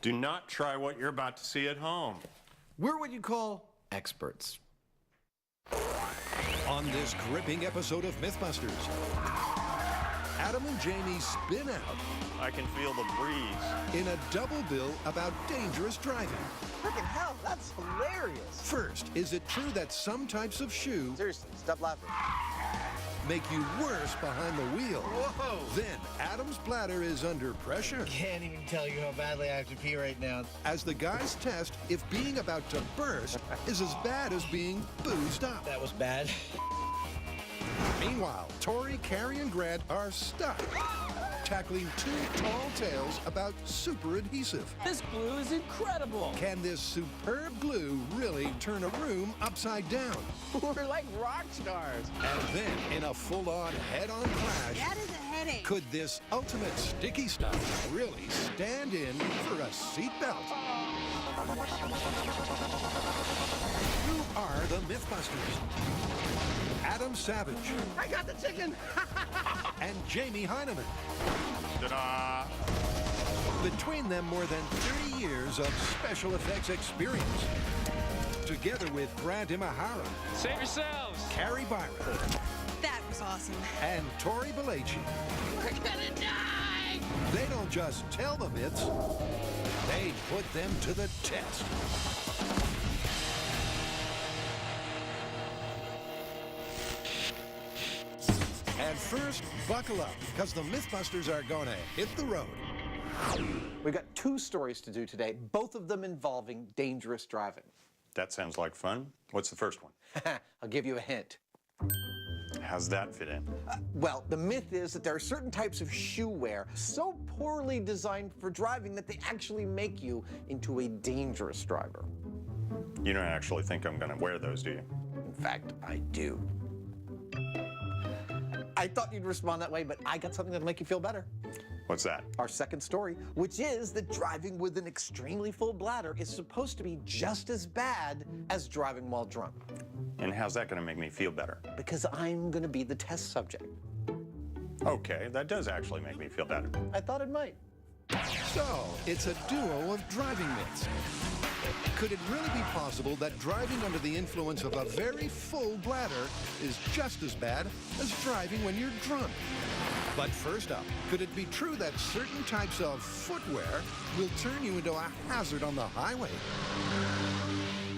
Do not try what you're about to see at home. We're what you call experts. On this gripping episode of Mythbusters, Adam and Jamie spin out I can feel the breeze. in a double bill about dangerous driving. Freaking hell, that's hilarious. First, is it true that some types of shoe Seriously, stop laughing. make you worse behind the wheel? Whoa. Then, Adam's bladder is under pressure Can't even tell you how badly I have to pee right now. as the guys test if being about to burst is as bad as being boozed up. That was bad. Meanwhile, Tori, Carrie, and Grant are stuck, tackling two tall tales about super adhesive. This glue is incredible. Can this superb glue really turn a room upside down? We're like rock stars. And then, in a full-on head-on clash, That is a headache. could this ultimate sticky stuff really stand in for a seatbelt? Who are the Mythbusters? Adam Savage I got the chicken. and Jamie Heineman. Ta-da! Between them, more than 30 years of special effects experience. Together with Grant Imahara, Save yourselves. Carrie Byron, That was awesome. and Tori Belleci. We're gonna die! They don't just tell the myths, they put them to the test. And first, buckle up, because the Mythbusters are gonna hit the road. We've got two stories to do today, both of them involving dangerous driving. That sounds like fun. What's the first one? I'll give you a hint. How's that fit in? Well, the myth is that there are certain types of shoe wear so poorly designed for driving that they actually make you into a dangerous driver. You don't actually think I'm gonna wear those, do you? In fact, I do. I thought you'd respond that way, but I got something that'll make you feel better. What's that? Our second story, which is that driving with an extremely full bladder is supposed to be just as bad as driving while drunk. And how's that gonna make me feel better? Because I'm gonna be the test subject. Okay, that does actually make me feel better. I thought it might. So, it's a duo of driving myths. Could it really be possible that driving under the influence of a very full bladder is just as bad as driving when you're drunk? But first up, could it be true that certain types of footwear will turn you into a hazard on the highway?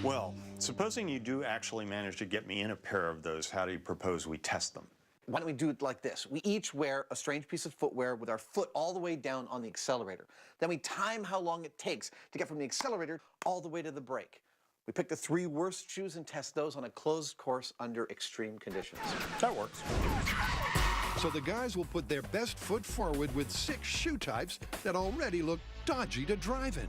Well, supposing you do actually manage to get me in a pair of those, how do you propose we test them? Why don't we do it like this? We each wear a strange piece of footwear with our foot all the way down on the accelerator. Then we time how long it takes to get from the accelerator all the way to the brake. We pick the three worst shoes and test those on a closed course under extreme conditions. That works. So the guys will put their best foot forward with 6 shoe types that already look dodgy to drive in.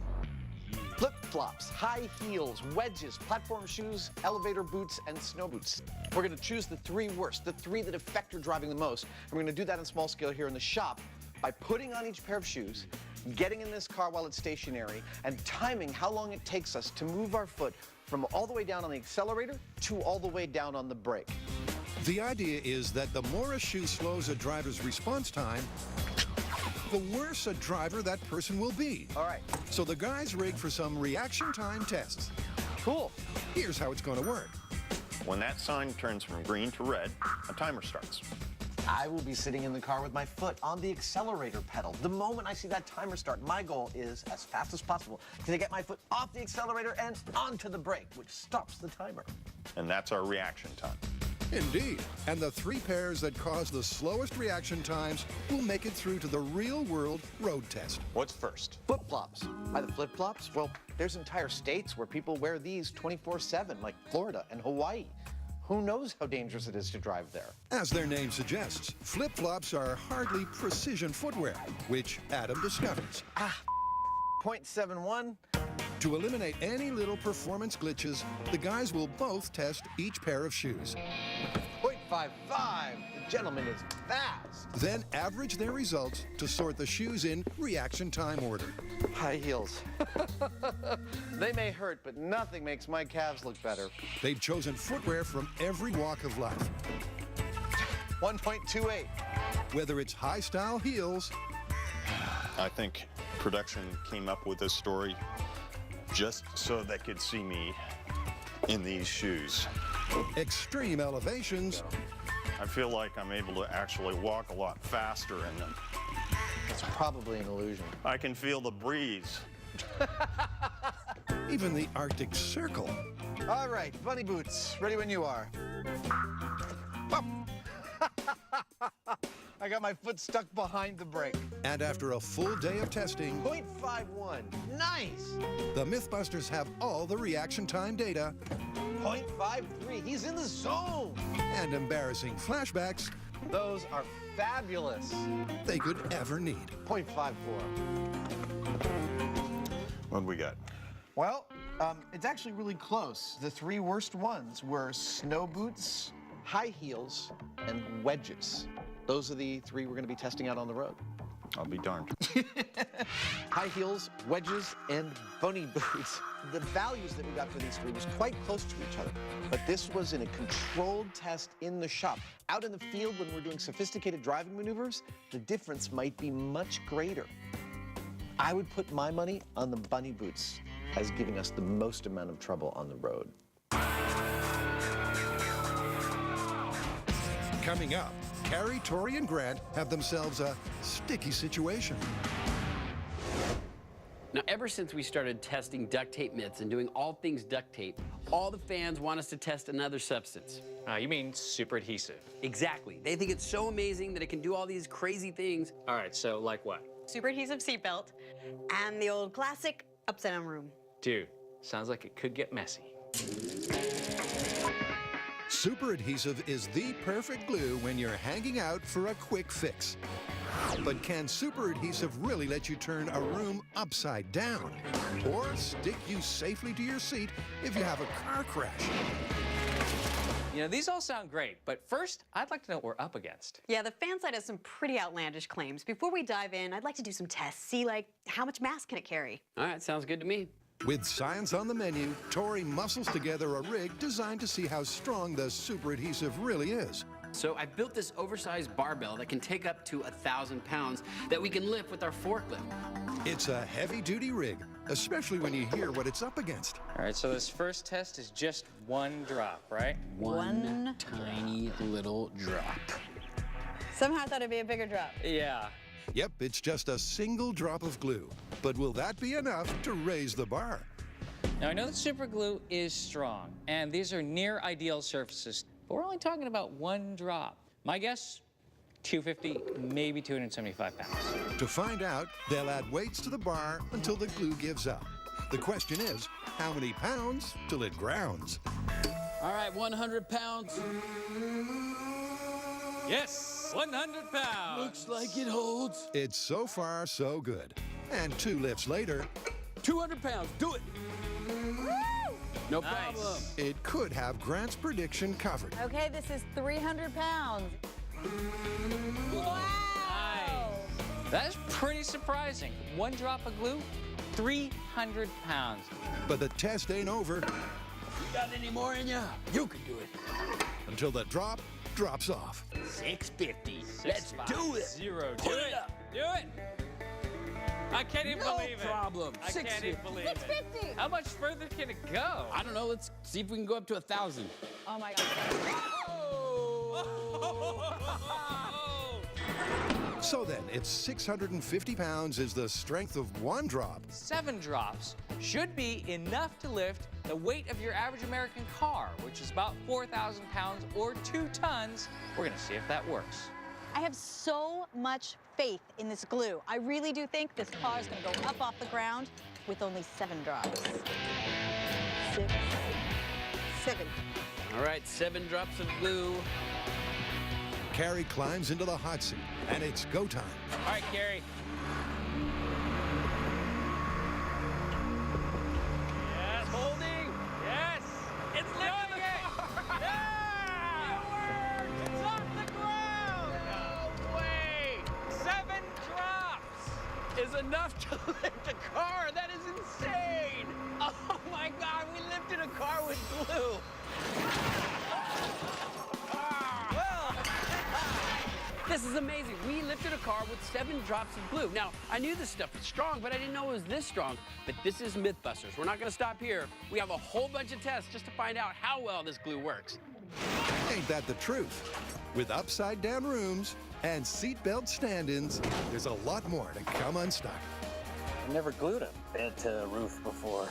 Flip-flops, high heels, wedges, platform shoes, elevator boots, and snow boots. We're gonna choose the 3 worst, the 3 that affect your driving the most. And we're gonna do that on small scale here in the shop by putting on each pair of shoes, getting in this car while it's stationary, and timing how long it takes us to move our foot from all the way down on the accelerator to all the way down on the brake. The idea is that the more a shoe slows a driver's response time, the worse a driver that person will be. All right, So the guys rig for some reaction time tests. cool. Here's how it's going to work. When that sign turns from green to red, a timer starts. I will be sitting in the car with my foot on the accelerator pedal. The moment I see that timer start, my goal is, as fast as possible, to get my foot off the accelerator and onto the brake, which stops the timer. And that's our reaction time. Indeed. And the 3 pairs that cause the slowest reaction times will make it through to the real-world road test. What's first? Flip-flops. By the flip-flops, well, there's entire states where people wear these 24/7, like Florida and Hawaii. Who knows how dangerous it is to drive there? As their name suggests, flip-flops are hardly precision footwear, which Adam discovers. 0.71. To eliminate any little performance glitches, the guys will both test each pair of shoes. 0.55. The gentleman is fast. Then average their results to sort the shoes in reaction time order. High heels. They may hurt, but nothing makes my calves look better. They've chosen footwear from every walk of life. 1.28. Whether it's high-style heels I think production came up with this story just so they could see me in these shoes. Extreme elevations, I feel like I'm able to actually walk a lot faster in them. It's probably an illusion. I can feel the breeze. even the Arctic Circle. All right, bunny boots, ready when you are. Bop. I got my foot stuck behind the brake. And after a full day of testing, 0.51, nice. the Mythbusters have all the reaction time data 0.53, he's in the zone. and embarrassing flashbacks Those are fabulous. they could ever need. 0.54. What do we got? Well, it's actually really close. The three worst ones were snow boots, high heels, and wedges. Those are the three we're going to be testing out on the road. I'll be darned. High heels, wedges, and bunny boots. The values that we got for these three was quite close to each other, but this was in a controlled test in the shop. Out in the field when we're doing sophisticated driving maneuvers, the difference might be much greater. I would put my money on the bunny boots as giving us the most amount of trouble on the road. Coming up, Carrie, Tori, and Grant have themselves a sticky situation. Now, ever since we started testing duct tape myths and doing all things duct tape, all the fans want us to test another substance. You mean super adhesive? Exactly. They think it's so amazing that it can do all these crazy things. All right, so like what? Super adhesive seatbelt, and the old classic upside down room. Dude, sounds like it could get messy. Super adhesive is the perfect glue when you're hanging out for a quick fix. But can super adhesive really let you turn a room upside down? Or stick you safely to your seat if you have a car crash? You know, these all sound great, but first, I'd like to know what we're up against. Yeah, the fan side has some pretty outlandish claims. Before we dive in, I'd like to do some tests. See, like, how much mass can it carry? All right, sounds good to me. With science on the menu, Tori muscles together a rig designed to see how strong the super adhesive really is. So I built this oversized barbell that can take up to 1,000 pounds that we can lift with our forklift. It's a heavy-duty rig, especially when you hear what it's up against. All right, so this first test is just one drop, right? One tiny little drop. Somehow I thought it'd be a bigger drop. Yeah. Yep, it's just a single drop of glue. But will that be enough to raise the bar? Now, I know that super glue is strong, and these are near ideal surfaces, but we're only talking about one drop. My guess, 250, maybe 275 pounds. To find out, they'll add weights to the bar until the glue gives up. The question is, how many pounds till it grounds? All right, 100 pounds. Yes, 100 pounds. Looks like it holds. It's so far so good. And 2 lifts later, 200 pounds, do it. No Nice. problem. it could have Grant's prediction covered. Okay, this is 300 pounds. Wow! Nice. That is pretty surprising. One drop of glue, 300 pounds. But the test ain't over You got any more in you? You can do it. until the drop drops off. 650. Let's do it. Zero. Do Put it. it up. Do it. I can't even No believe it. problem. I can't even 650. believe it. 650. How much further can it go? I don't know. Let's see if we can go up to 1,000. Oh my God. So then, if 650 pounds is the strength of one drop, 7 drops should be enough to lift the weight of your average American car, which is about 4,000 pounds or 2 tons. We're gonna see if that works. I have so much faith in this glue. I really do think this car is going to go up off the ground with only 7 drops. 6, 7. All right, 7 drops of glue. Carrie climbs into the hot seat, and it's go time. All right, Carrie. Yes, holding. Yes. It's lifting it. Yeah. It worked. It's off the ground. No way. 7 drops is enough to lift a car. That is insane. Oh my God, we lifted a car with glue. Well, This is amazing. We lifted a car with 7 drops of glue. Now, I knew this stuff was strong, but I didn't know it was this strong. But this is Mythbusters. We're not going to stop here. We have a whole bunch of tests just to find out how well this glue works. Ain't that the truth? With upside-down rooms and seatbelt stand-ins, there's a lot more to come unstuck. I've never glued a bed to a roof before.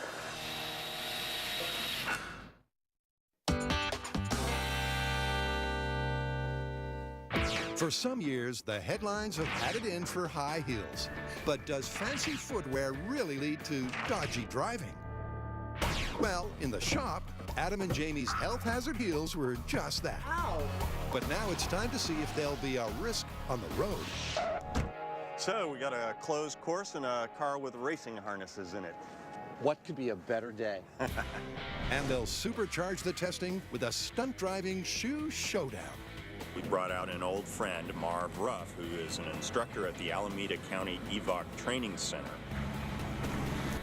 For some years, the headlines have had it in for high heels. But does fancy footwear really lead to dodgy driving? Well, in the shop, Adam and Jamie's health hazard heels were just that. Ow. But now it's time to see if they'll be a risk on the road. So we got a closed course and a car with racing harnesses in it. What could be a better day? And they'll supercharge the testing with a stunt driving shoe showdown. We brought out an old friend, Marv Ruff, who is an instructor at the Alameda County EVOC Training Center.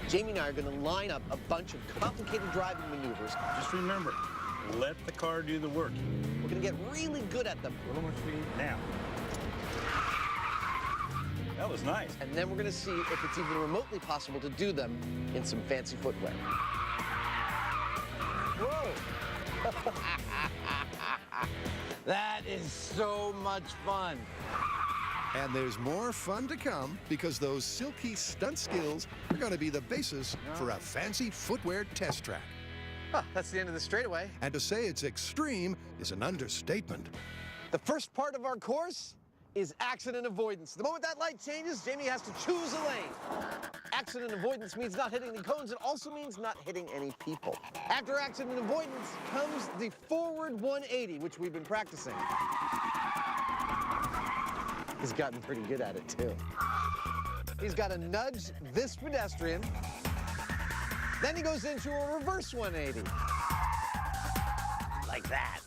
Jamie and I are going to line up a bunch of complicated driving maneuvers. Just remember, let the car do the work. We're going to get really good at them. A little more speed now. That was nice. And then we're going to see if it's even remotely possible to do them in some fancy footwear. Whoa! That is so much fun. And there's more fun to come because those silky stunt skills are going to be the basis for a fancy footwear test track. Huh, that's the end of the straightaway. And to say it's extreme is an understatement. The first part of our course is accident avoidance. The moment that light changes, Jamie has to choose a lane. Accident avoidance means not hitting the cones. It also means not hitting any people. After accident avoidance comes the forward 180, which we've been practicing. He's gotten pretty good at it, too. He's got to nudge this pedestrian. Then he goes into a reverse 180. Like that.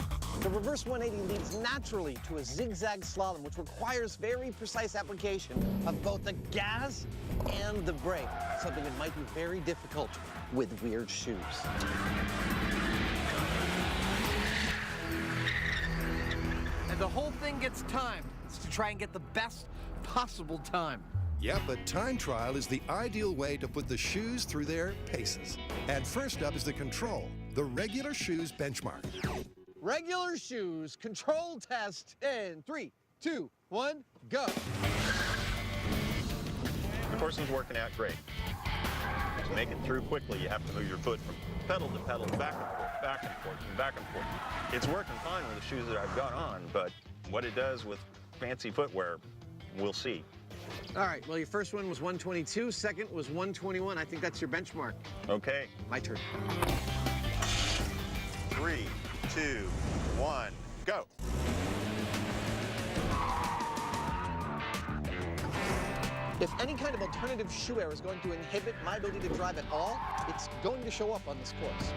The reverse 180 leads naturally to a zigzag slalom, which requires very precise application of both the gas and the brake, something that might be very difficult with weird shoes. And the whole thing gets timed. It's to try and get the best possible time. Yeah, but time trial is the ideal way to put the shoes through their paces. And first up is the control, the regular shoes benchmark. Regular shoes, control test in 3, 2, 1, go. The course is working out great. To make it through quickly, you have to move your foot from pedal to pedal, back and forth, back and forth, and back and forth. It's working fine with the shoes that I've got on, but what it does with fancy footwear, we'll see. All right, well, your first one was 122, second was 121. I think that's your benchmark. Okay. My turn. 3, 2, 1, go. If any kind of alternative shoe wear is going to inhibit my ability to drive at all, it's going to show up on this course.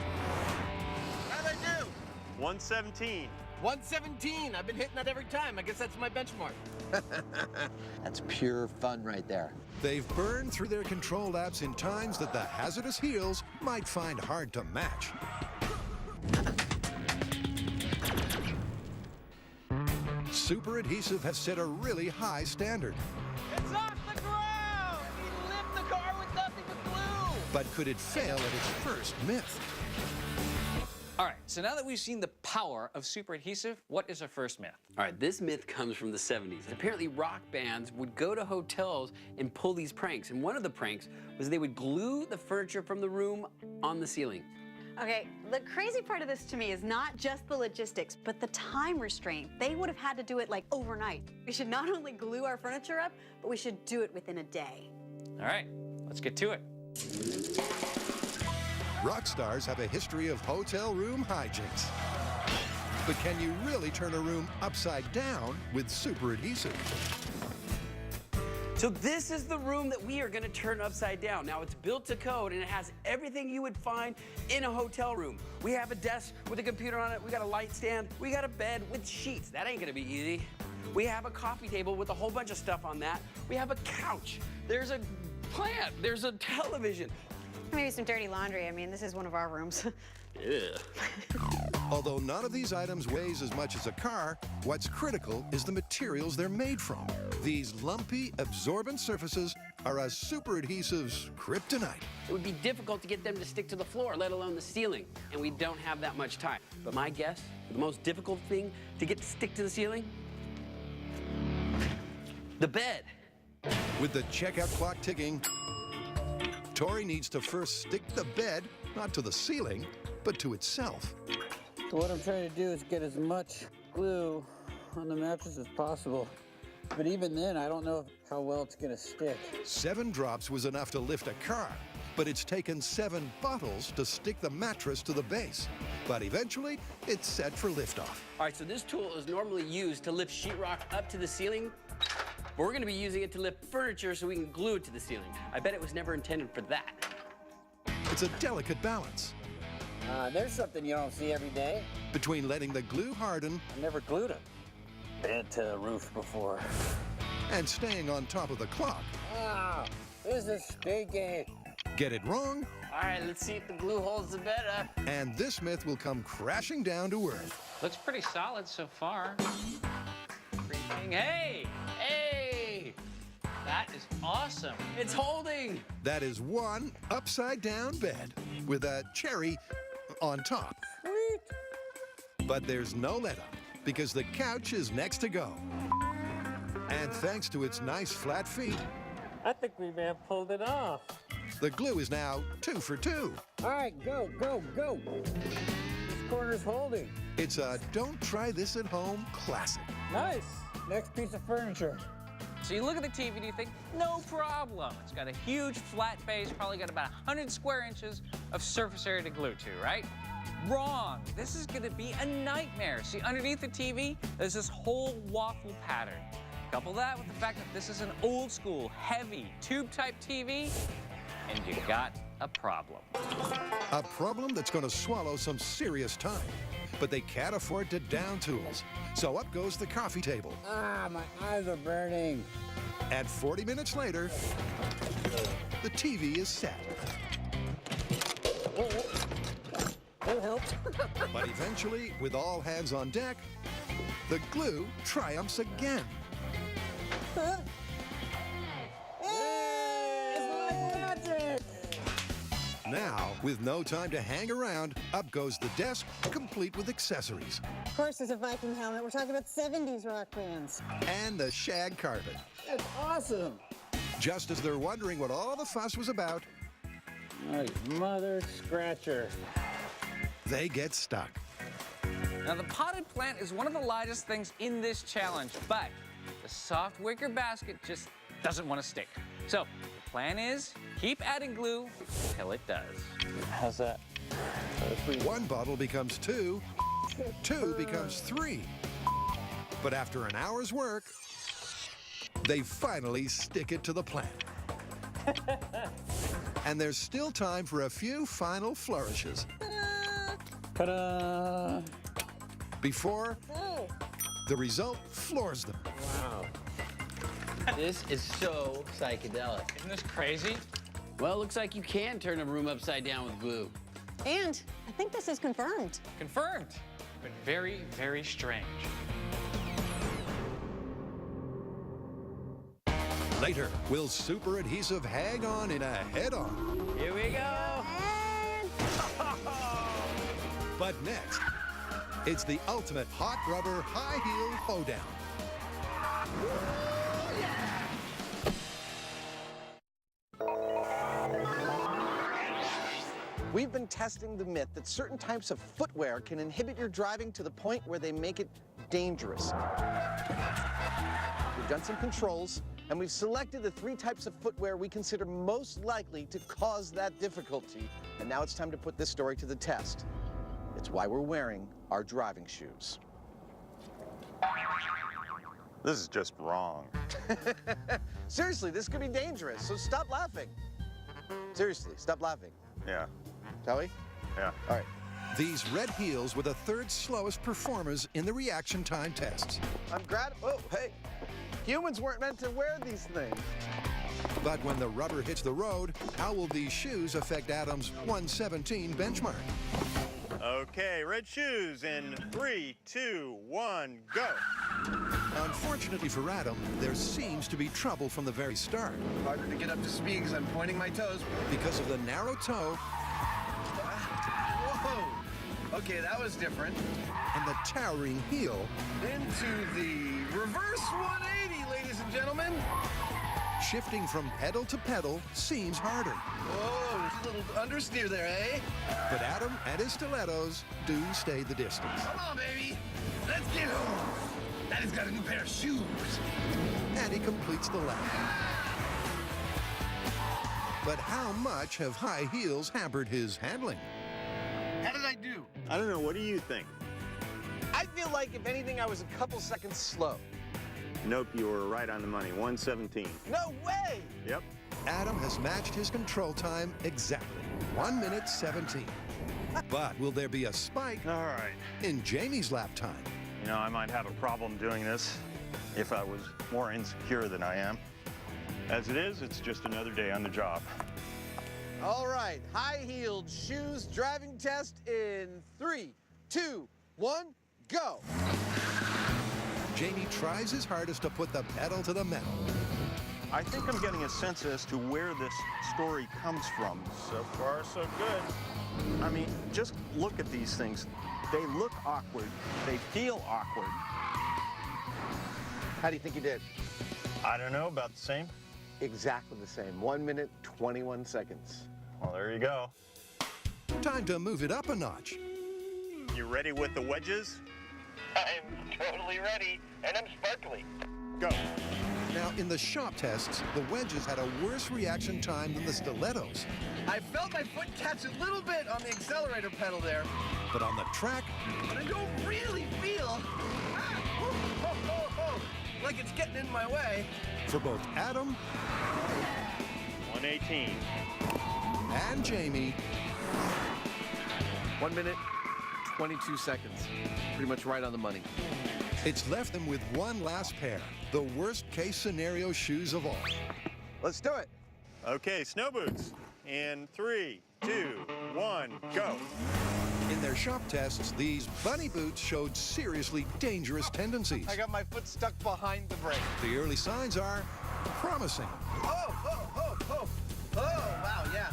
How'd I do? 117. 117. I've been hitting that every time. I guess that's my benchmark. That's pure fun right there. They've burned through their control laps in times that the hazardous heels might find hard to match. Super Adhesive has set a really high standard. It's off the ground! We lift the car with nothing but glue! But could it fail at its first myth? All right, so now that we've seen the power of super adhesive, what is our first myth? All right, this myth comes from the 70s. Apparently, rock bands would go to hotels and pull these pranks. And one of the pranks was they would glue the furniture from the room on the ceiling. Okay, the crazy part of this to me is not just the logistics, but the time restraint. They would have had to do it like overnight. We should not only glue our furniture up, but we should do it within a day. All right, let's get to it. Rock stars have a history of hotel room hijinks. But can you really turn a room upside down with super adhesive? So this is the room that we are going to turn upside down. Now, it's built to code, and it has everything you would find in a hotel room. We have a desk with a computer on it. We got a light stand. We got a bed with sheets. That ain't going to be easy. We have a coffee table with a whole bunch of stuff on that. We have a couch. There's a plant. There's a television. Maybe some dirty laundry. I mean, this is one of our rooms. Although none of these items weighs as much as a car, what's critical is the materials they're made from. These lumpy, absorbent surfaces are a super adhesive's kryptonite. It would be difficult to get them to stick to the floor, let alone the ceiling, and we don't have that much time. But my guess, the most difficult thing to get to stick to the ceiling? The bed. With the checkout clock ticking, Tori needs to first stick the bed, not to the ceiling, but to itself. So what I'm trying to do is get as much glue on the mattress as possible. But even then, I don't know how well it's gonna stick. 7 drops was enough to lift a car, but it's taken 7 bottles to stick the mattress to the base. But eventually, it's set for liftoff. All right, so this tool is normally used to lift sheetrock up to the ceiling, but we're gonna be using it to lift furniture so we can glue it to the ceiling. I bet it was never intended for that. It's a delicate balance There's something you don't see every day. between letting the glue harden I never glued them. Bent to a roof before. and staying on top of the clock. Ah, this is stinky. Get it wrong, All right, let's see if the glue holds the bed up. and this myth will come crashing down to earth. Looks pretty solid so far. Creeping. Hey! Hey! That is awesome. It's holding. That is one upside-down bed with a cherry on top. Sweet. But there's no let-up, because the couch is next to go. And thanks to its nice flat feet, I think we may have pulled it off. the glue is now 2 for 2. All right, go, go, go. This corner's holding. It's a don't try this at home classic. Nice. Next piece of furniture. So you look at the TV and you think, no problem. It's got a huge flat base, probably got about 100 square inches of surface area to glue to, right? Wrong. This is gonna be a nightmare. See, underneath the TV, there's this whole waffle pattern. Couple that with the fact that this is an old school, heavy, tube-type TV, and you got a problem. A problem that's going to swallow some serious time. But they can't afford to down tools. So up goes the coffee table. Ah, my eyes are burning. And 40 minutes later, the TV is set. That helps. But eventually, with all hands on deck, the glue triumphs again. Now, with no time to hang around, up goes the desk, complete with accessories. Of course, there's a Viking helmet. We're talking about 70s rock bands. And the shag carpet. That's awesome. Just as they're wondering what all the fuss was about, Oh, mother scratcher. they get stuck. Now, the potted plant is one of the lightest things in this challenge, but the soft wicker basket just doesn't want to stick. So, the plan is keep adding glue until it does. How's that? One bottle becomes 2, 2 becomes 3. But after an hour's work, they finally stick it to the plant. And there's still time for a few final flourishes Ta-da! before the result floors them. Wow. This is so psychedelic. Isn't this crazy? Well, it looks like you can turn a room upside down with glue. And I think this is confirmed. Confirmed, but very, very strange. Later, will super adhesive hang on in a head-on? Here we go. But next, it's the ultimate hot rubber high heel hoedown. We've been testing the myth that certain types of footwear can inhibit your driving to the point where they make it dangerous. We've done some controls, and we've selected the 3 types of footwear we consider most likely to cause that difficulty. And now it's time to put this story to the test. It's why we're wearing our driving shoes. This is just wrong. Seriously, this could be dangerous, so stop laughing. Seriously, stop laughing. Yeah, Shall we? yeah. All right. These red heels were the 3rd slowest performers in the reaction time tests. Oh, hey. Humans weren't meant to wear these things. But when the rubber hits the road, how will these shoes affect Adam's 117 benchmark? Okay, red shoes in 3, 2, 1, go. Unfortunately for Adam, there seems to be trouble from the very start. Harder to get up to speed because I'm pointing my toes. Because of the narrow toe Whoa! Okay, that was different. and the towering heel, Into the reverse 180, ladies and gentlemen. shifting from pedal to pedal seems harder. Whoa, a little understeer there, eh? But Adam and his stilettos do stay the distance. Come on, baby. Let's get home. Daddy's got a new pair of shoes. And he completes the lap. But how much have high heels hampered his handling? How did I do? I don't know, what do you think? I feel like, if anything, I was a couple seconds slow. Nope, you were right on the money. 117. No way! Yep. Adam has matched his control time exactly. 1 minute 17. But will there be a spike All right. in Jamie's lap time? You know, I might have a problem doing this if I was more insecure than I am. As it is, it's just another day on the job. All right, high-heeled shoes driving test in 3, 2, 1, go. Jamie tries his hardest to put the pedal to the metal. I think I'm getting a sense as to where this story comes from. So far, so good. I mean, just look at these things. They look awkward. They feel awkward. How do you think you did? I don't know, about the same. Exactly the same. 1 minute, 21 seconds. Well, there you go. Time to move it up a notch. You ready with the wedges? I'm totally ready, and I'm sparkly. Go. Now, in the shop tests, the wedges had a worse reaction time than the stilettos. I felt my foot catch a little bit on the accelerator pedal there, But on the track, but I don't really feel like it's getting in my way. for both Adam 118. and Jamie, 1 minute, 22 seconds. Pretty much right on the money. it's left them with one last pair, the worst case scenario shoes of all. Let's do it. Okay, snow boots. In 3, 2, 1, go. In their shop tests, these bunny boots showed seriously dangerous tendencies. I got my foot stuck behind the brake. The early signs are promising. Oh, wow, yeah.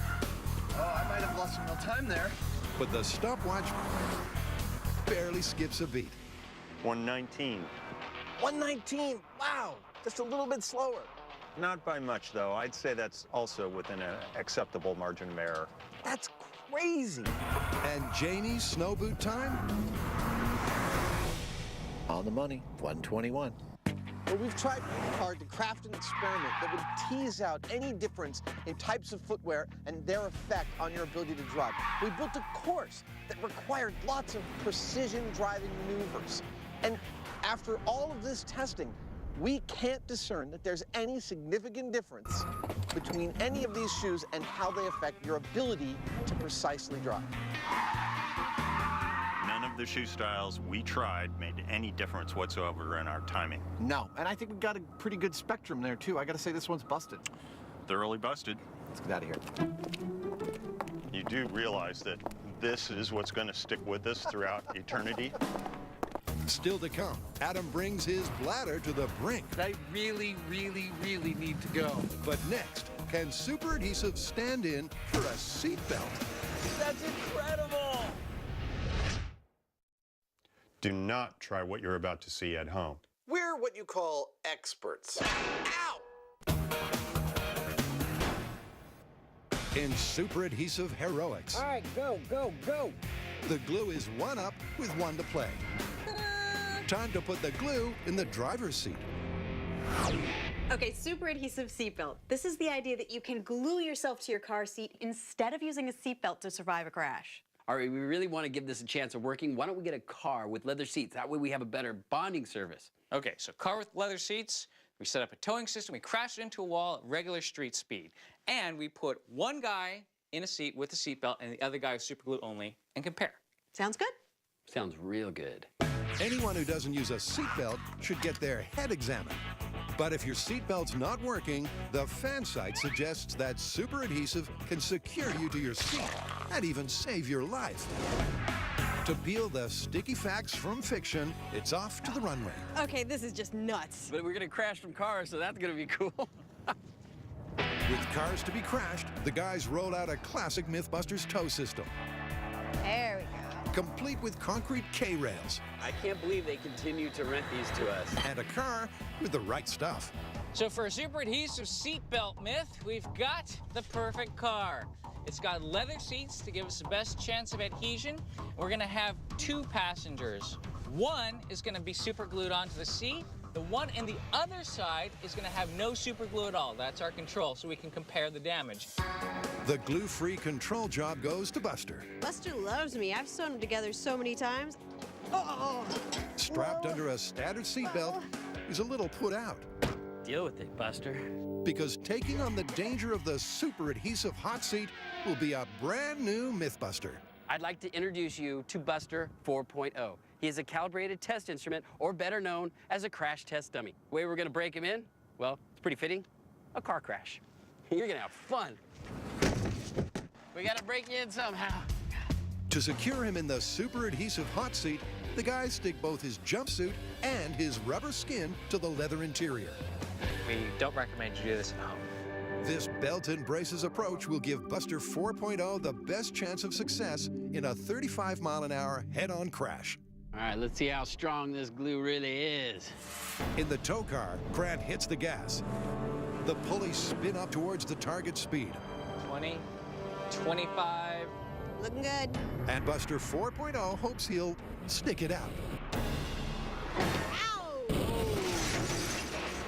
Oh, I might have lost some real time there. But the stopwatch barely skips a beat. 119. 119, wow, just a little bit slower. Not by much, though. I'd say that's also within an acceptable margin of error. That's crazy. And Jamie's snow boot time? On the money, 121. Well, we've tried really hard to craft an experiment that would tease out any difference in types of footwear and their effect on your ability to drive. We built a course that required lots of precision driving maneuvers. And after all of this testing, we can't discern that there's any significant difference between any of these shoes and how they affect your ability to precisely drive. None of the shoe styles we tried made any difference whatsoever in our timing. No, and I think we've got a pretty good spectrum there, too. I gotta say, this one's busted. Thoroughly busted. Let's get out of here. You do realize that this is what's going to stick with us throughout eternity? Still to come, Adam brings his bladder to the brink. I really, really, really need to go. But next, can super adhesive stand in for a seatbelt? That's incredible! Do not try what you're about to see at home. We're what you call experts. Ow! In super adhesive heroics, All right, go, go, go. the glue is one up with one to play. Time to put the glue in the driver's seat. Okay, super adhesive seatbelt. This is the idea that you can glue yourself to your car seat instead of using a seatbelt to survive a crash. All right, we really want to give this a chance of working. Why don't we get a car with leather seats? That way we have a better bonding service. Okay, so car with leather seats, we set up a towing system, we crashed it into a wall at regular street speed. And we put one guy in a seat with a seatbelt and the other guy with super glue only and compare. Sounds good? Sounds real good. Anyone who doesn't use a seatbelt should get their head examined. But if your seatbelt's not working, the fan site suggests that super adhesive can secure you to your seat and even save your life. To peel the sticky facts from fiction, it's off to the runway. Okay, this is just nuts. But we're gonna crash from cars, so that's gonna be cool. With cars to be crashed, the guys roll out a classic Mythbusters tow system, There we go. complete with concrete K-rails I can't believe they continue to rent these to us. and a car with the right stuff. So for a super adhesive seatbelt myth, we've got the perfect car. It's got leather seats to give us the best chance of adhesion. We're gonna have 2 passengers. One is gonna be super glued onto the seat. The one in the other side is gonna have no super glue at all. That's our control, so we can compare the damage. The glue-free control job goes to Buster. Buster loves me. I've sewn them together so many times. Oh. Strapped under a standard seatbelt, he's a little put out. Deal with it, Buster. Because taking on the danger of the super adhesive hot seat will be a brand new Mythbuster. I'd like to introduce you to Buster 4.0. He is a calibrated test instrument, or better known as a crash test dummy. The way we're gonna break him in, well, it's pretty fitting, a car crash. You're gonna have fun. We gotta break you in somehow. To secure him in the super adhesive hot seat, the guys stick both his jumpsuit and his rubber skin to the leather interior. We don't recommend you do this at home. This belt and braces approach will give Buster 4.0 the best chance of success in a 35-mile-an-hour head-on crash. All right, let's see how strong this glue really is. In the tow car, Grant hits the gas. The pulleys spin up towards the target speed. 20, 25. Looking good. And Buster 4.0 hopes he'll stick it out. Ow! Looks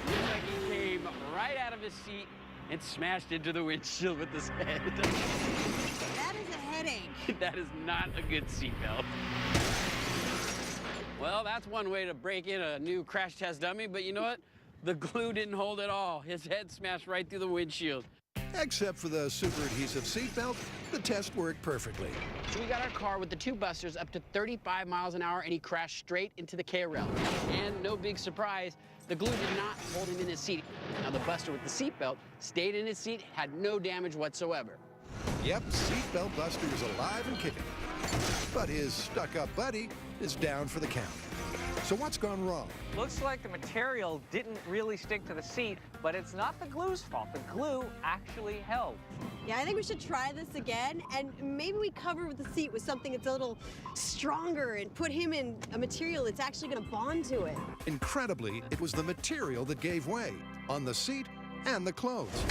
like he came right out of his seat and smashed into the windshield with his head. That is a headache. That is not a good seatbelt. Well, that's one way to break in a new crash test dummy, but you know what? The glue didn't hold at all. His head smashed right through the windshield. Except for the super adhesive seatbelt, the test worked perfectly. So we got our car with the 2 Busters up to 35 miles an hour, and he crashed straight into the K-rail. And no big surprise, the glue did not hold him in his seat. Now the Buster with the seatbelt stayed in his seat, had no damage whatsoever. Yep, seatbelt Buster is alive and kicking. But his stuck-up buddy is down for the count. So what's gone wrong? Looks like the material didn't really stick to the seat, but it's not the glue's fault. The glue actually held. Yeah, I think we should try this again, and maybe we cover the seat with something that's a little stronger and put him in a material that's actually going to bond to it. Incredibly, it was the material that gave way on the seat and the clothes.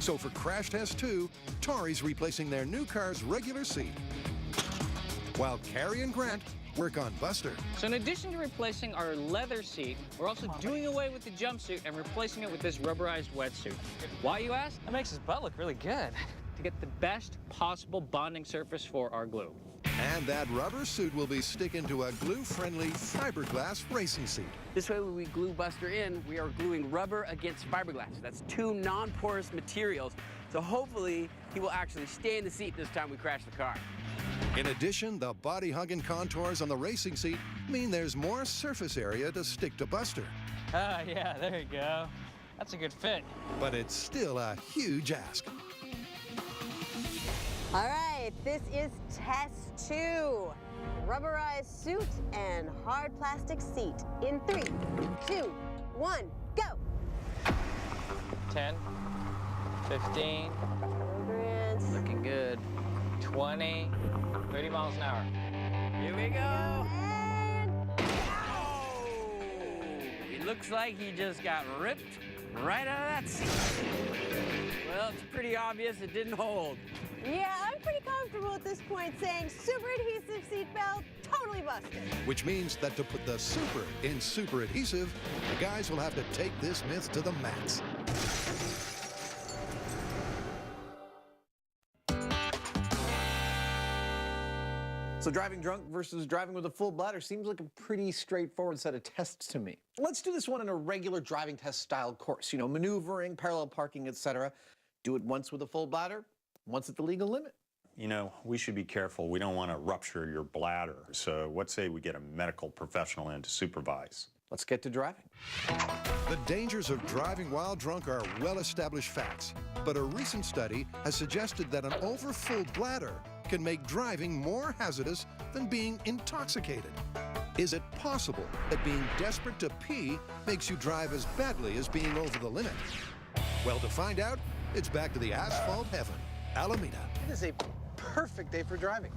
So for Crash Test 2, Tori's replacing their new car's regular seat, while Carrie and Grant work on Buster. So in addition to replacing our leather seat, we're also doing away with the jumpsuit and replacing it with this rubberized wetsuit. Why, you ask? That makes his butt look really good. To get the best possible bonding surface for our glue. And that rubber suit will be sticking to a glue-friendly fiberglass racing seat. This way, when we glue Buster in, we are gluing rubber against fiberglass. That's 2 non-porous materials. So hopefully, he will actually stay in the seat this time we crash the car. In addition, the body-hugging contours on the racing seat mean there's more surface area to stick to Buster. Ah, yeah, there you go. That's a good fit. But it's still a huge ask. All right, this is test 2. Rubberized suit and hard plastic seat. In 3, 2, 1, go. 10, 15, Looking good. 20, 30 miles an hour. Here we go. And Oh! It looks like he just got ripped right out of that seat. Well, it's pretty obvious it didn't hold. yeah, I'm pretty comfortable at this point saying super adhesive seatbelt, totally busted. Which means that to put the super in super adhesive, the guys will have to take this myth to the max. So driving drunk versus driving with a full bladder seems like a pretty straightforward set of tests to me. Let's do this one in a regular driving test style course. You know, maneuvering, parallel parking, etc. Do it once with a full bladder, once at the legal limit. You know, we should be careful. We don't want to rupture your bladder. So let's say we get a medical professional in to supervise. Let's get to driving. The dangers of driving while drunk are well-established facts, but a recent study has suggested that an overfull bladder can make driving more hazardous than being intoxicated? Is it possible that being desperate to pee makes you drive as badly as being over the limit? Well, to find out, it's back to the asphalt heaven, Alameda. It is a perfect day for driving.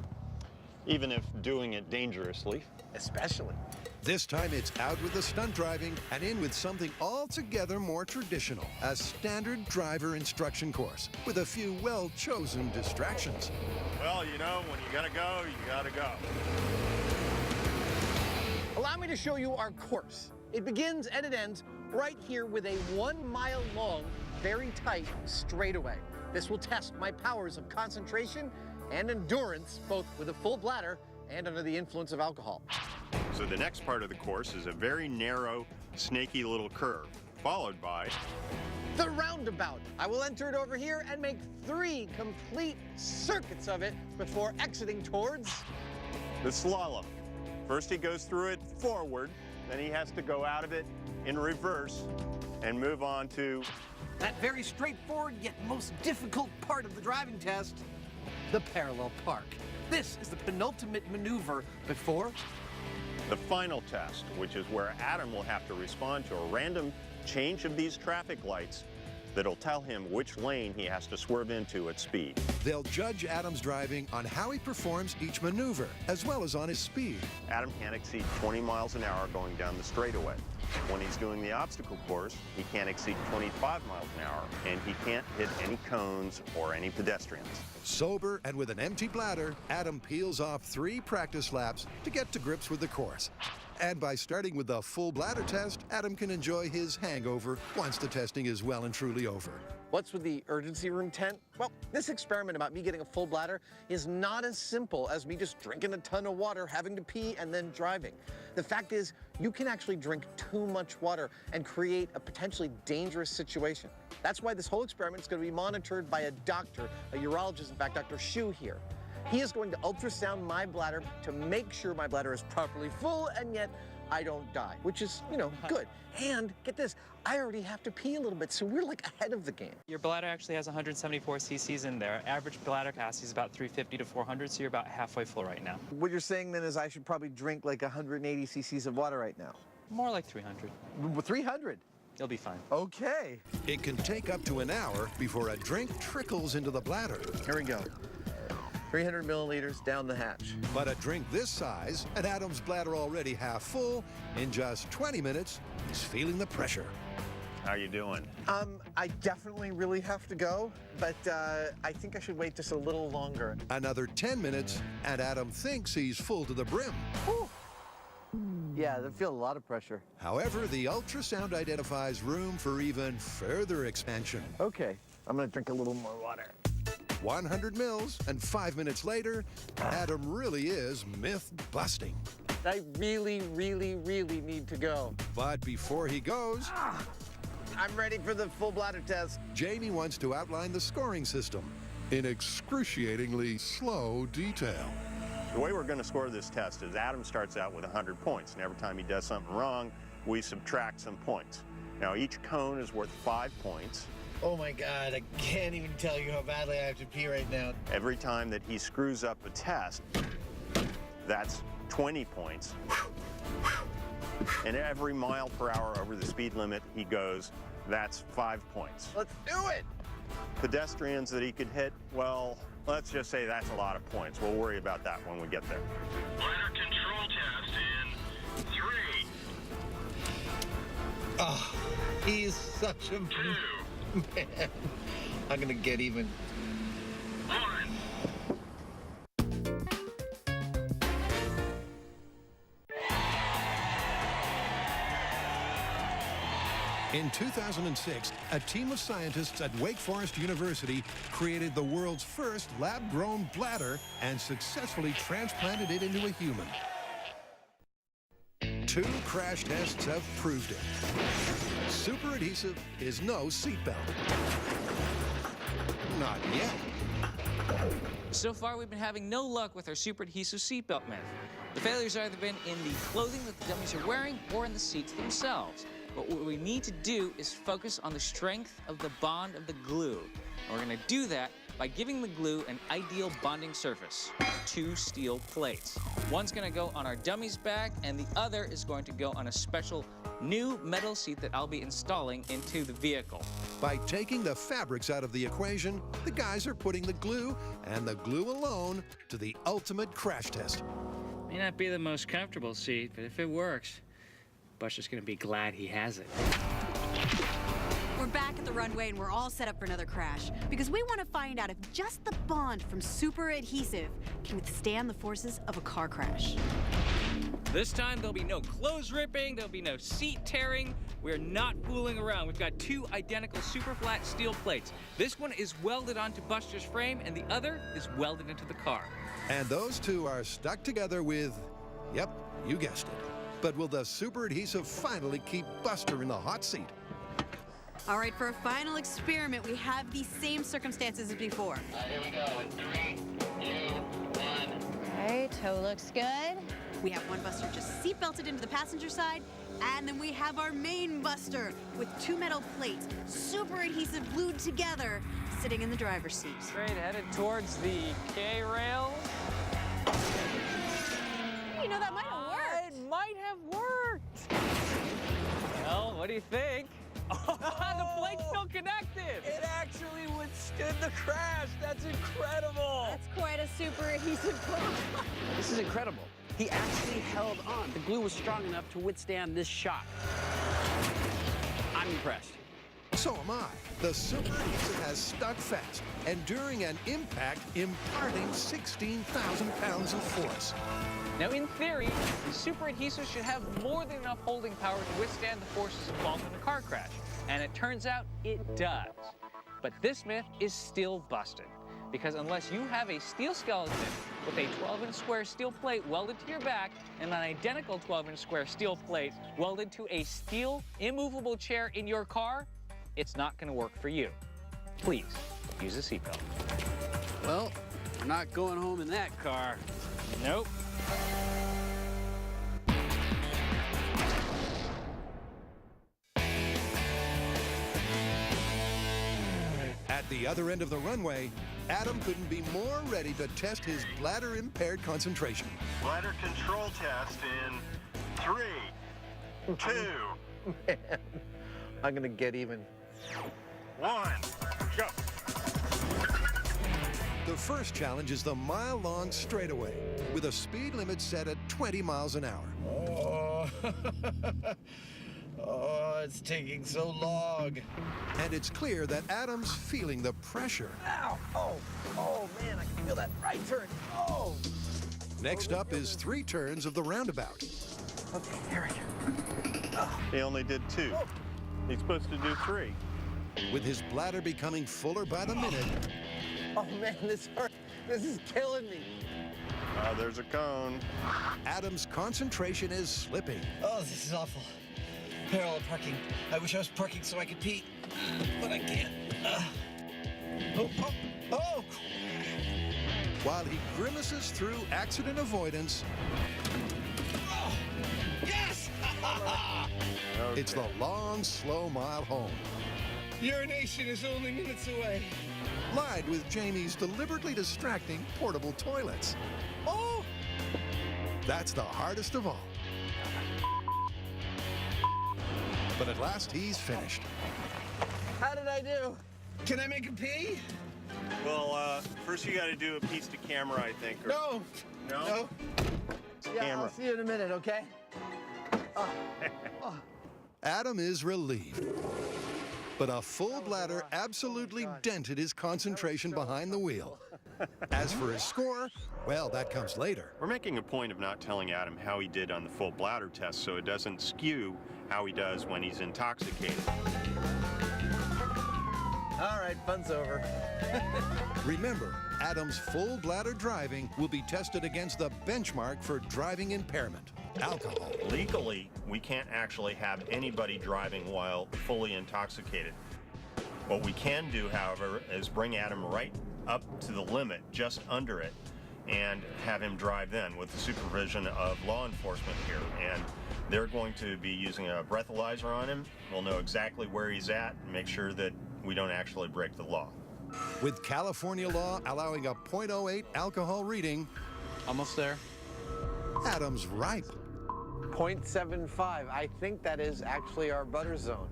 Even if doing it dangerously. Especially. This time it's out with the stunt driving and in with something altogether more traditional, a standard driver instruction course with a few well-chosen distractions. Well, you know, when you gotta go, you gotta go. Allow me to show you our course. It begins and it ends right here with a 1 mile long, very tight straightaway. This will test my powers of concentration and endurance, both with a full bladder and under the influence of alcohol. So the next part of the course is a very narrow, snaky little curve, followed by the roundabout. I will enter it over here and make 3 complete circuits of it before exiting towards the slalom. First he goes through it forward, then he has to go out of it in reverse and move on to that very straightforward yet most difficult part of the driving test, the parallel park. This is the penultimate maneuver before the final test, which is where Adam will have to respond to a random change of these traffic lights that'll tell him which lane he has to swerve into at speed. They'll judge Adam's driving on how he performs each maneuver, as well as on his speed. Adam can't exceed 20 miles an hour going down the straightaway. When he's doing the obstacle course, he can't exceed 25 miles an hour, and he can't hit any cones or any pedestrians. Sober and with an empty bladder, Adam peels off 3 practice laps to get to grips with the course. And by starting with the full bladder test, Adam can enjoy his hangover once the testing is well and truly over. What's with the urgency room tent? Well, this experiment about me getting a full bladder is not as simple as me just drinking a ton of water, having to pee, and then driving. The fact is, you can actually drink too much water and create a potentially dangerous situation. That's why this whole experiment is going to be monitored by a doctor, a urologist, in fact, Dr. Shu here. He is going to ultrasound my bladder to make sure my bladder is properly full and yet I don't die, which is, you know, good. And get this, I already have to pee a little bit, so we're like ahead of the game. Your bladder actually has 174 cc's in there. Average bladder capacity is about 350 to 400, so you're about halfway full right now. What you're saying then is I should probably drink like 180 cc's of water right now. More like 300. 300? You'll be fine. Okay. It can take up to an hour before a drink trickles into the bladder. Here we go. 300 milliliters down the hatch. But a drink this size, and Adam's bladder already half full, in just 20 minutes, he's feeling the pressure. How you doing? I definitely really have to go, but I think I should wait just a little longer. Another 10 minutes, and Adam thinks he's full to the brim. Whew. Yeah, I feel a lot of pressure. However, the ultrasound identifies room for even further expansion. Okay, I'm gonna drink a little more water. 100 mils, and 5 minutes later, Adam really is myth-busting. I really, really, really need to go. But before he goes, I'm ready for the full bladder test. Jamie wants to outline the scoring system in excruciatingly slow detail. The way we're going to score this test is Adam starts out with 100 points, and every time he does something wrong, we subtract some points. Now, each cone is worth 5 points. Oh my God, I can't even tell you how badly I have to pee right now. Every time that he screws up a test, that's 20 points. And every mile per hour over the speed limit he goes, that's 5 points. Let's do it! Pedestrians that he could hit, well, let's just say that's a lot of points. We'll worry about that when we get there. Bladder control test in 3. Oh, he's such a... 2. Man, I'm gonna get even. 1. In 2006, a team of scientists at Wake Forest University created the world's first lab-grown bladder and successfully transplanted it into a human. 2 crash tests have proved it. Super adhesive is no seatbelt. Not yet. So far, we've been having no luck with our super adhesive seatbelt myth. The failures have either been in the clothing that the dummies are wearing or in the seats themselves. But what we need to do is focus on the strength of the bond of the glue. And we're going to do that by giving the glue an ideal bonding surface, 2 steel plates. One's gonna go on our dummy's back, and the other is going to go on a special new metal seat that I'll be installing into the vehicle. By taking the fabrics out of the equation, the guys are putting the glue, and the glue alone, to the ultimate crash test. May not be the most comfortable seat, but if it works, Buster's gonna be glad he has it. We're back at the runway and we're all set up for another crash because we want to find out if just the bond from Super Adhesive can withstand the forces of a car crash. This time, there'll be no clothes ripping, there'll be no seat tearing. We're not fooling around. We've got 2 identical super flat steel plates. This one is welded onto Buster's frame, and the other is welded into the car. And those 2 are stuck together with, yep, you guessed it. But will the Super Adhesive finally keep Buster in the hot seat? All right, for a final experiment, we have the same circumstances as before. Here we go in 3, 2, 1. All right, toe looks good. We have one Buster just seat belted into the passenger side, and then we have our main Buster with 2 metal plates, Super Adhesive glued together, sitting in the driver's seat. Straight headed towards the K-rail. You know, that might have worked. It might have worked. Well, what do you think? The plate's still connected. It actually withstood the crash. That's incredible. That's quite a Super Adhesive glue. This is incredible. He actually held on. The glue was strong enough to withstand this shock. I'm impressed. So am I. The Super Adhesive has stuck fast, and during an impact, imparting 16,000 pounds of force. Now, in theory, the Super Adhesive should have more than enough holding power to withstand the forces involved in a car crash. And it turns out it does. But this myth is still busted. Because unless you have a steel skeleton with a 12-inch square steel plate welded to your back and an identical 12-inch square steel plate welded to a steel immovable chair in your car, it's not going to work for you. Please use a seatbelt. Well, we're not going home in that car. Nope. At the other end of the runway, Adam couldn't be more ready to test his bladder-impaired concentration. Bladder control test in 3, 2, Man, I'm gonna get even. 1, go. The first challenge is the mile-long straightaway, with a speed limit set at 20 miles an hour. Oh, oh, it's taking so long. And it's clear that Adam's feeling the pressure. Ow! Oh, man, I can feel that right turn. Oh! Next up is 3 turns of the roundabout. Okay, there we go. He only did 2. He's supposed to do 3. With his bladder becoming fuller by the minute. Oh, man, this hurts. This is killing me. There's a cone. Adam's concentration is slipping. Oh, this is awful. Parallel parking. I wish I was parking so I could pee, but I can't. Oh! While he grimaces through accident avoidance, Oh! Yes! Okay. it's the long, slow mile home. Urination is only minutes away. Lined with Jamie's deliberately distracting portable toilets. Oh! That's the hardest of all. But at last, he's finished. How did I do? Can I make a pee? Well, first you got to do a piece to camera, I think. Or... No. No? Yeah, Camera. I'll see you in a minute, okay? Adam is relieved. But a full bladder absolutely dented his concentration behind the wheel. As for his score, well, that comes later. We're making a point of not telling Adam how he did on the full bladder test so it doesn't skew how he does when he's intoxicated. All right, fun's over. Remember, Adam's full bladder driving will be tested against the benchmark for driving impairment, alcohol. Legally, we can't actually have anybody driving while fully intoxicated. What we can do, however, is bring Adam right up to the limit, just under it, and have him drive then with the supervision of law enforcement here. And they're going to be using a breathalyzer on him. We'll know exactly where he's at and make sure that we don't actually break the law. With California law allowing a .08 alcohol reading, Almost there. Adam's ripe. 0.75. I think that is actually our butter zone.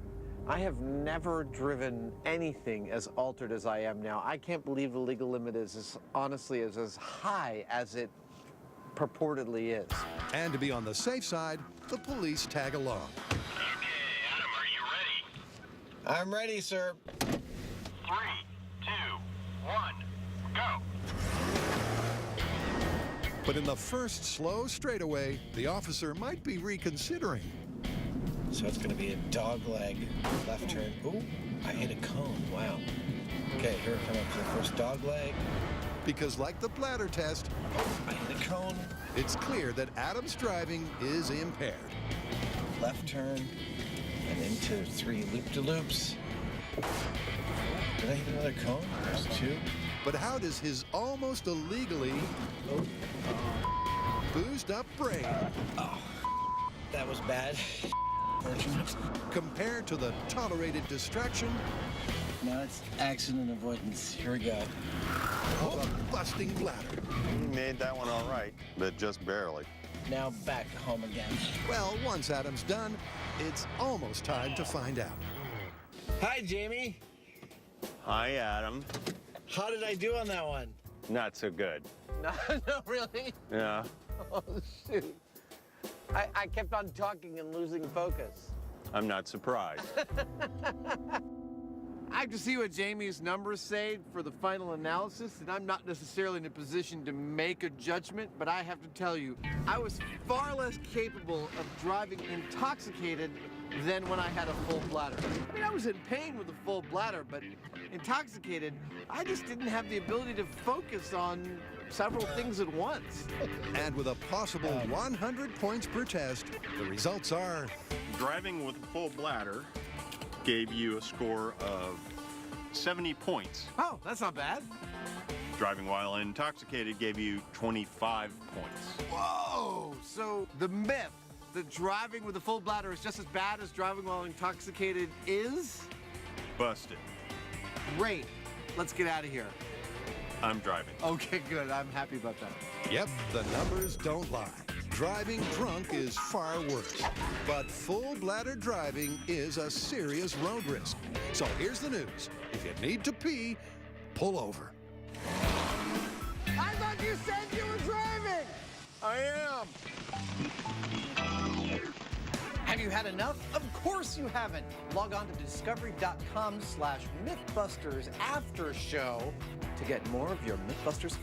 I have never driven anything as altered as I am now. I can't believe the legal limit is honestly as high as it purportedly is. And to be on the safe side, the police tag along. I'm ready, sir. 3, 2, 1, go. But in the first slow straightaway, the officer might be reconsidering. So it's gonna be a dog leg left turn. Ooh, I hit a cone, wow. Okay, here we come up to the first dog leg. Because like the bladder test, I hit a cone. it's clear that Adam's driving is impaired. Left turn, and into 3 loop-de-loops. Did I hit another cone? There's 2. But how does his almost illegally boozed up brain That was bad. Fortunate. compare to the tolerated distraction Now it's accident avoidance. Here we go. of a busting bladder? You made that one all right, but just barely. Now back home again. Well, once Adam's done, it's almost time to find out. Hi, Jamie. Hi, Adam. How did I do on that one? Not so good. No, really? Yeah. Oh, shoot. I kept on talking and losing focus. I'm not surprised. I have to see what Jamie's numbers say for the final analysis, and I'm not necessarily in a position to make a judgment, but I have to tell you, I was far less capable of driving intoxicated than when I had a full bladder. I mean, I was in pain with a full bladder, but intoxicated, I just didn't have the ability to focus on several things at once. And with a possible 100 points per test, the results are Driving with a full bladder gave you a score of 70 points. Oh, that's not bad. Driving while intoxicated gave you 25 points. Whoa! So the myth that driving with a full bladder is just as bad as driving while intoxicated is? Busted. Great. Let's get out of here. I'm driving. Okay, good. I'm happy about that. Yep, the numbers don't lie. Driving drunk is far worse. But full bladder driving is a serious road risk. So here's the news. If you need to pee, pull over. I thought you said you were driving! I am. Have you had enough? Of course you haven't. Log on to discovery.com/Mythbusters after show to get more of your Mythbusters